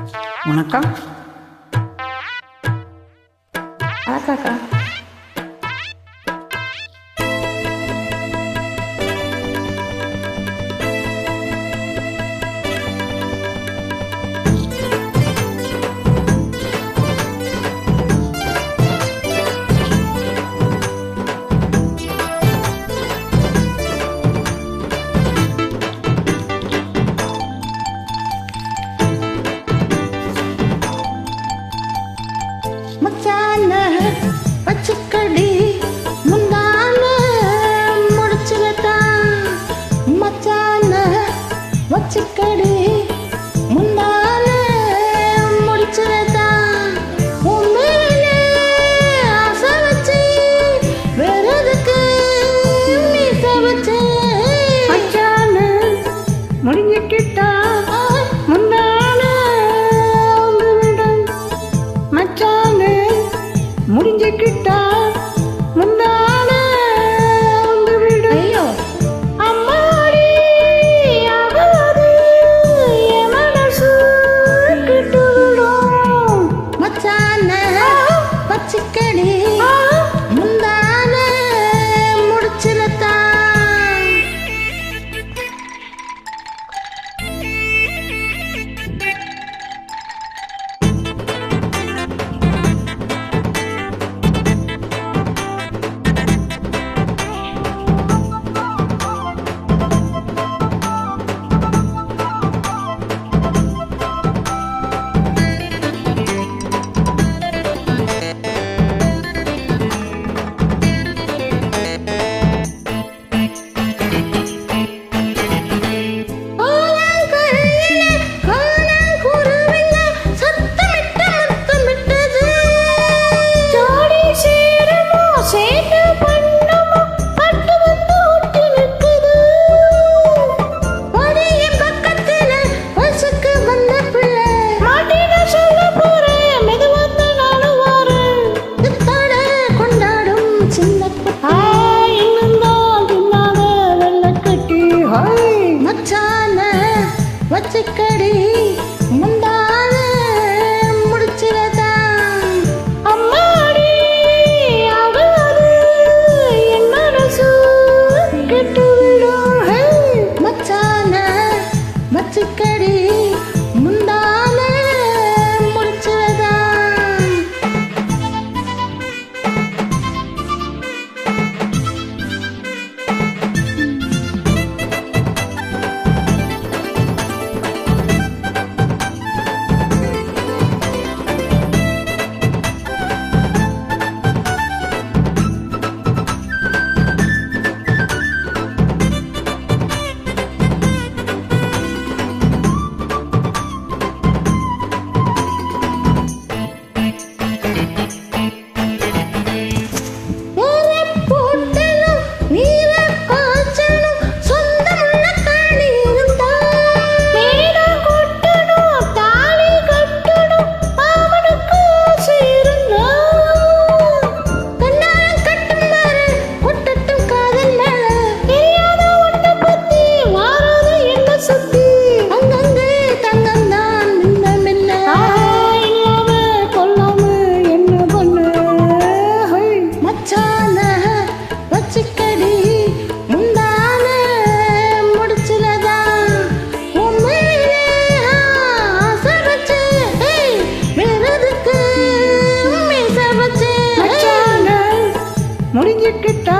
வணக்கம். அக்கா பச்சக்கடி முந்தான முடிச்சுலதா மச்சான வச்சுக்கடி முந்தான முடிச்சுலதா உண்மையில ஆசை வச்சு வேறதுக்கு மீச வச்சு மச்சான முடிஞ்சுக்கிட்டா முந்தான மச்சான முடிஞ்சுக்கிட்டா முந்தான வந்து விடு. ஐயோ அம்மாடி ஆகாது என் மனசு கிட்டு விடும். மச்சான பச்சக்கடி முந்தான முடிச்சுலதா வச்சுக்கடி முந்தான முடிச்சுலதா அம்மாடி ஆகாது என் மனசு கிட்டு விடும். மச்சான வச்சுக்கடி முந்தான முடிச்சுலதா முடிஞ்சுக்கிட்டா